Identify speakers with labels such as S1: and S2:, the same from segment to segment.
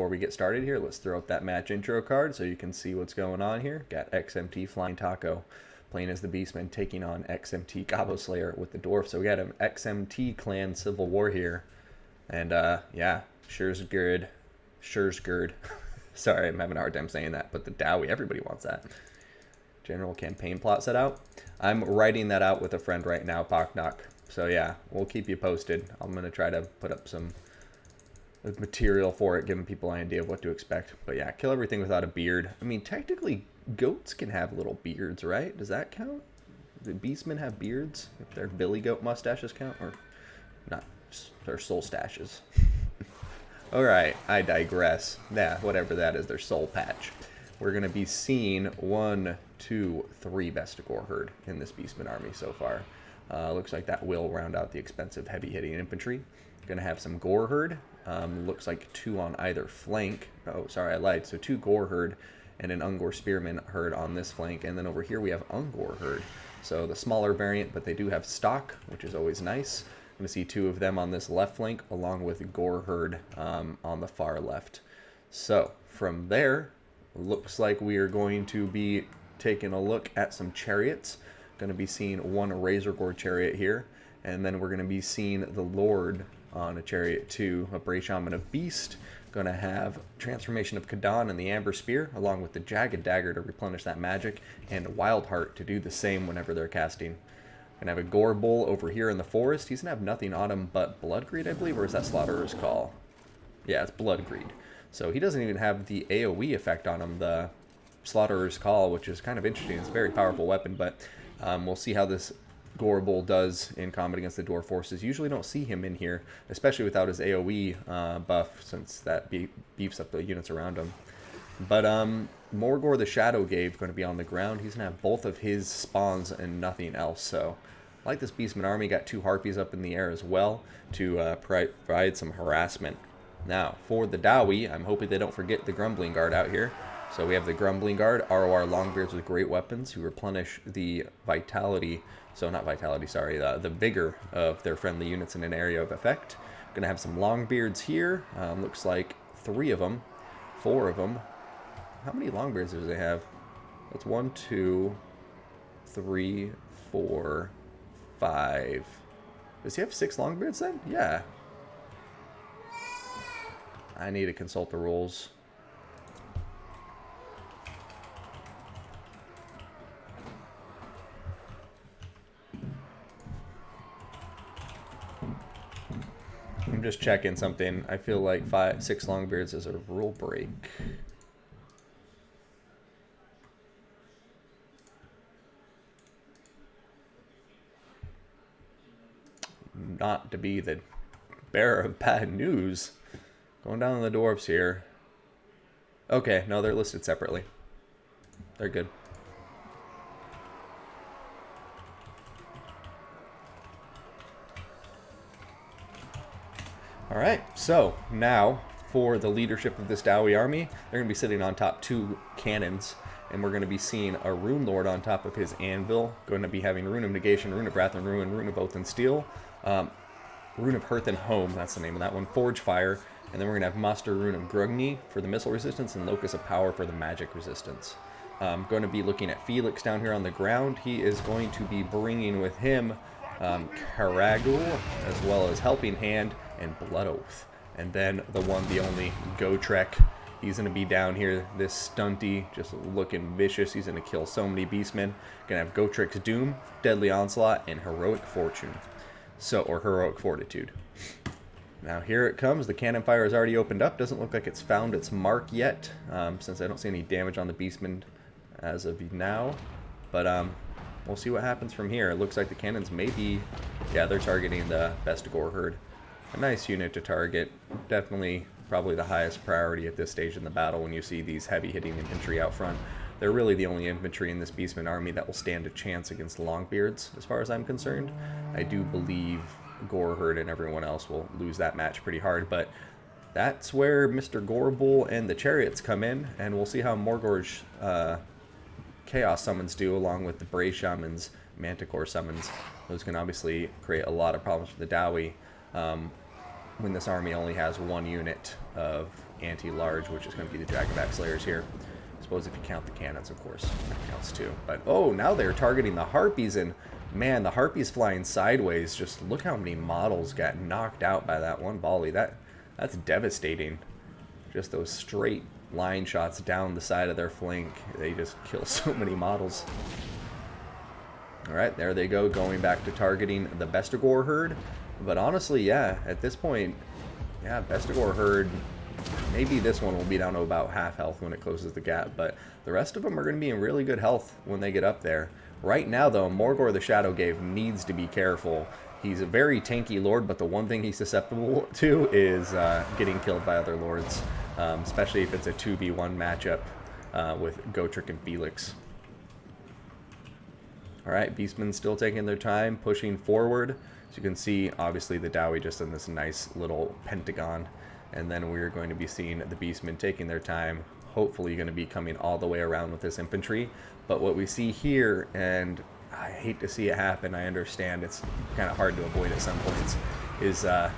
S1: before we get started here, let's throw up that match intro card so you can see what's going on here. Got XMT Flying Taco playing as the Beastman, taking on XMT Gobbo Slayer with the Dwarf. So we got an XMT clan civil war here. And yeah, Schurzgerd. Sorry, I'm having a hard time saying that, but the Dowie, everybody wants that. General campaign plot set out. I'm writing that out with a friend right now, Pocknock. So yeah, we'll keep you posted. I'm going to try to put up some material for it, giving people an idea of what to expect. But yeah, kill everything without a beard. I mean, technically, goats can have little beards, right? Does that count? Do beastmen have beards? If their billy goat mustaches count? Or not, their soul stashes. Alright, I digress. Yeah, whatever that is, their soul patch. We're going to be seeing 1, 2, 3 Bestigor herd in this Beastman army so far. Looks like that will round out the expensive heavy-hitting infantry. Going to have some Gore herd. Looks like 2 on either flank. Oh, sorry, I lied. So 2 Gore herd and an Ungor Spearman herd on this flank. And then over here we have Ungor herd. So the smaller variant, but they do have stock, which is always nice. I'm going to see 2 of them on this left flank, along with Gore herd on the far left. So from there, looks like we are going to be taking a look at some chariots. Going to be seeing 1 Razor Gore chariot here, and then we're going to be seeing the Lord on a chariot too, a Bray Shaman of Beast. Going to have Transformation of Kadan and the Amber Spear, along with the Jagged Dagger to replenish that magic, and Wild Heart to do the same whenever they're casting. Gonna have a Gore Bull over here in the forest. He's gonna have nothing on him but Blood Greed, I believe, or is that Slaughterer's Call? Yeah, it's Blood Greed. So he doesn't even have the AoE effect on him, the Slaughterer's Call, which is kind of interesting. It's a very powerful weapon, but we'll see how this Gore Bull does in combat against the Dwarf forces. Usually don't see him in here, especially without his AoE buff, since that beefs up the units around him. But Morgor the Shadow Gave going to be on the ground. He's going to have both of his spawns and nothing else. So, like this Beastman army, got 2 Harpies up in the air as well to provide some harassment. Now, for the Dowie, I'm hoping they don't forget the Grumbling Guard out here. So we have the Grumbling Guard, ROR Longbeards with great weapons who replenish the vitality, so not vitality, sorry, the vigor of their friendly units in an area of effect. Going to have some Longbeards here. Looks like 3 of them, 4 of them. How many Longbeards does they have? That's 1, 2, 3, 4, 5. Does he have 6 Longbeards then? Yeah. I need to consult the rules. I'm just checking something. I feel like 6 Longbeards is a rule break. Not to be the bearer of bad news. Going down on the dwarves here. Okay, no, they're listed separately. They're good. Alright, so now for the leadership of this Dowie army, they're going to be sitting on top 2 cannons, and we're going to be seeing a Rune Lord on top of his anvil. Going to be having Rune of Negation, Rune of Wrath and Ruin, Rune of Oath and Steel, Rune of Hearth and Home, that's the name of that one, Forge Fire, and then we're going to have Master Rune of Grugni for the missile resistance and Locus of Power for the magic resistance. Going to be looking at Felix down here on the ground. He is going to be bringing with him Karagul, as well as Helping Hand and Blood Oath. And then the one, the only, Gotrek. He's going to be down here, this stunty, just looking vicious. He's going to kill so many beastmen. Going to have Gotrek's Doom, Deadly Onslaught, and Heroic Fortune. So, or Heroic Fortitude. Now here it comes. The cannon fire has already opened up. Doesn't look like it's found its mark yet, since I don't see any damage on the beastmen as of now. But we'll see what happens from here. It looks like the cannons may be, yeah, they're targeting the Bestigor herd. A nice unit to target. Definitely probably the highest priority at this stage in the battle when you see these heavy-hitting infantry out front. They're really the only infantry in this Beastman army that will stand a chance against the Longbeards, as far as I'm concerned. I do believe Gore Herd and everyone else will lose that match pretty hard, but that's where Mr. Gorebull and the Chariots come in, and we'll see how Morgor's Chaos Summons do, along with the Bray Shaman's Manticore Summons. Those can obviously create a lot of problems for the Dowie when this army only has 1 unit of anti-large, which is going to be the Dragonback Slayers here. I suppose if you count the cannons, of course, that counts too. But, oh, now they're targeting the Harpies, and, man, the Harpies flying sideways. Just look how many models got knocked out by that one volley. That's devastating. Just those straight line shots down the side of their flank. They just kill so many models. Alright, there they go, going back to targeting the Bestigor herd. But honestly, yeah, at this point, yeah, Bestigor herd, maybe this one will be down to about half health when it closes the gap, but the rest of them are going to be in really good health when they get up there. Right now, though, Morgor the Shadowgave needs to be careful. He's a very tanky lord, but the one thing he's susceptible to is getting killed by other lords, especially if it's a 2v1 matchup with Gotrek and Felix. Alright, Beastmen still taking their time, pushing forward. So you can see, obviously, the Dowie just in this nice little pentagon. And then we're going to be seeing the Beastmen taking their time, hopefully going to be coming all the way around with this infantry. But what we see here, and I hate to see it happen, I understand it's kind of hard to avoid at some points, is the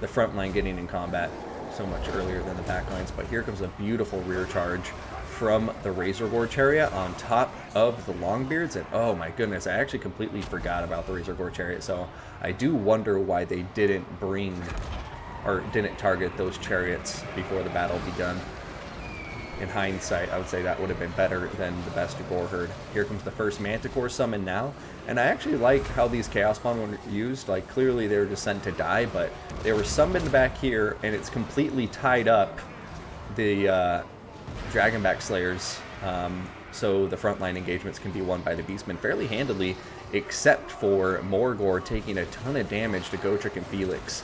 S1: front line getting in combat so much earlier than the back lines. But here comes a beautiful rear charge from the Razorgore chariot on top of the Longbeards, and oh my goodness, I actually completely forgot about the Razorgore chariot, so I do wonder why they didn't bring or didn't target those chariots before the battle begun. In hindsight, I would say that would have been better than the Bestigor herd. Here comes the first Manticore summon now, and I actually like how these Chaos Spawn were used. Like, clearly they were just sent to die, but they were summoned back here, and it's completely tied up the Dragonback Slayers, so the frontline engagements can be won by the Beastmen fairly handily, except for Morgor taking a ton of damage to Gotrek and Felix.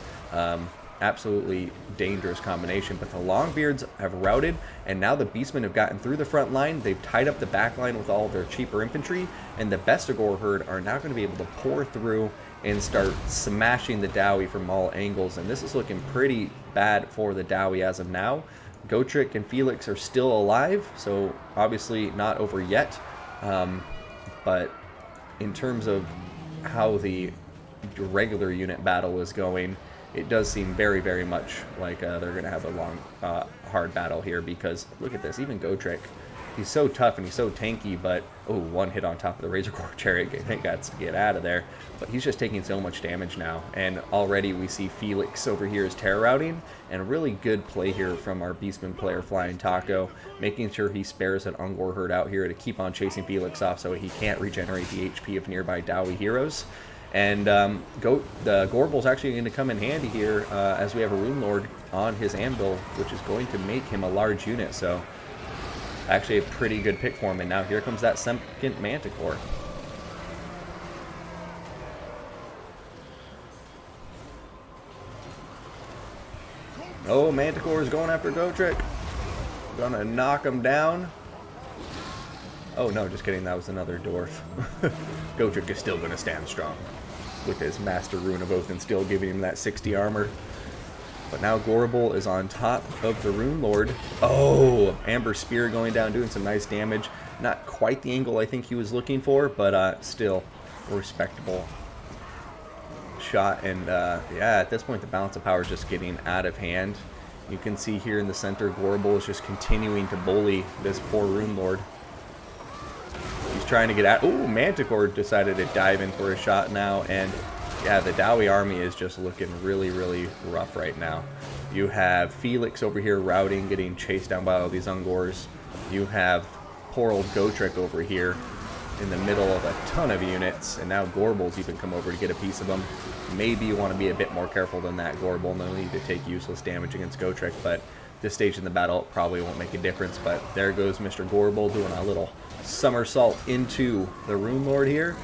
S1: Absolutely dangerous combination, but the Longbeards have routed, and now the Beastmen have gotten through the front line. They've tied up the back line with all of their cheaper infantry, and the Bestigor herd are now going to be able to pour through and start smashing the Dowie from all angles, and this is looking pretty bad for the Dowie as of now. Gotrek and Felix are still alive, so obviously not over yet, but in terms of how the regular unit battle is going, it does seem very, very much like they're going to have a long, hard battle here, because look at this, even Gotrek, he's so tough and he's so tanky, but, oh, one hit on top of the Razorgore chariot, I think that's to get out of there, but he's just taking so much damage now, and already we see Felix over here is terror routing, and a really good play here from our Beastman player, Flying Taco, making sure he spares an Ungor herd out here to keep on chasing Felix off so he can't regenerate the HP of nearby Dowie heroes. And the Gorbel's actually going to come in handy here as we have a Rune Lord on his anvil, which is going to make him a large unit. So actually a pretty good pick for him. And now here comes that second Manticore. Oh, Manticore is going after Gotrek. Gonna knock him down. Oh no, just kidding, that was another dwarf. Gotrek is still gonna stand strong with his Master Rune of Oath and still giving him that 60 armor. But now Gorbel is on top of the Rune Lord. Oh, Amber Spear going down, doing some nice damage. Not quite the angle I think he was looking for, but still a respectable shot. And yeah, at this point the balance of power is just getting out of hand. You can see here in the center, Gorbel is just continuing to bully this poor Rune Lord. He's trying to get out. Oh, Manticore decided to dive in for a shot now, and yeah, the Dowie army is just looking really, really rough right now. You have Felix over here routing, getting chased down by all these Ungors. You have poor old Gotrek over here in the middle of a ton of units, and now Gorbel's even come over to get a piece of them. Maybe you want to be a bit more careful than that, Gorbel. No need to take useless damage against Gotrek, but this stage in the battle probably won't make a difference. But there goes Mr. Gorbel doing a little somersault into the Rune Lord here.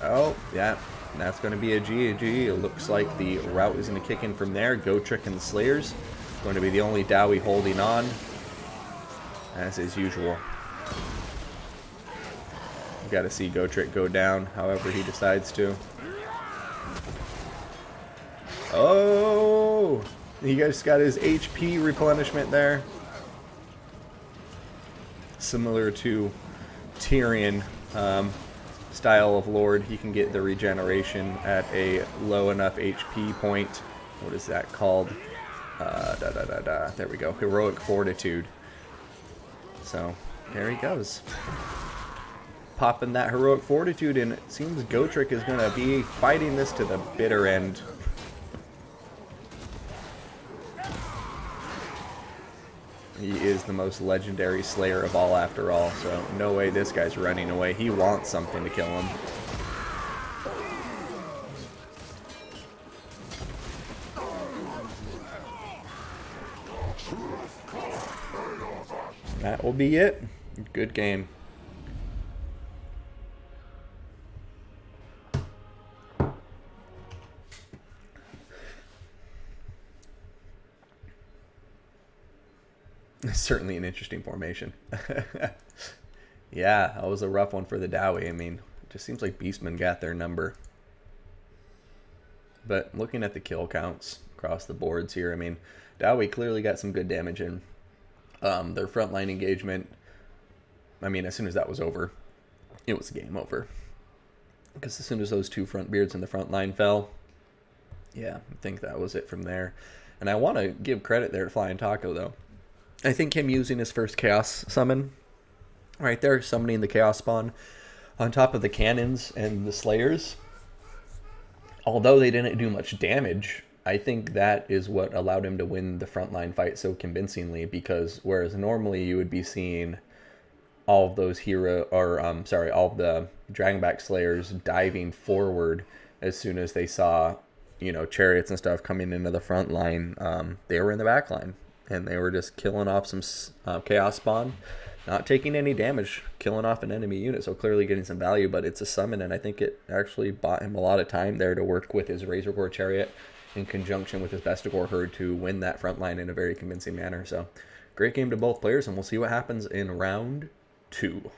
S1: Oh, yeah, that's going to be a GG. It looks like the rout is going to kick in from there. Gotrek and the Slayers going to be the only Dowie holding on, as is usual. You've got to see Gotrek go down however he decides to. Oh, he just got his HP replenishment there. Similar to Tyrion style of Lord, he can get the regeneration at a low enough HP point. What is that called? There we go. Heroic Fortitude. So, there he goes. Popping that Heroic Fortitude, and it seems Gotrick is going to be fighting this to the bitter end. He is the most legendary Slayer of all after all, so no way this guy's running away. He wants something to kill him. That will be it. Good game. Certainly an interesting formation. Yeah, that was a rough one for the Dowie. I mean, it just seems like Beastmen got their number. But looking at the kill counts across the boards here, I mean, Dowie clearly got some good damage in. Their frontline engagement, I mean, as soon as that was over, it was game over. Because as soon as those two front beards in the front line fell, yeah, I think that was it from there. And I want to give credit there to Flying Taco, though. I think him using his first Chaos summon, right there, summoning the Chaos Spawn on top of the cannons and the Slayers, although they didn't do much damage, I think that is what allowed him to win the frontline fight so convincingly, because whereas normally you would be seeing all of those all of the Dragonback Slayers diving forward as soon as they saw, you know, chariots and stuff coming into the front line, they were in the back line, and they were just killing off some Chaos Spawn, not taking any damage, killing off an enemy unit, so clearly getting some value, but it's a summon, and I think it actually bought him a lot of time there to work with his Razor Gore Chariot in conjunction with his Bestigor Herd to win that front line in a very convincing manner. So, great game to both players, and we'll see what happens in round 2.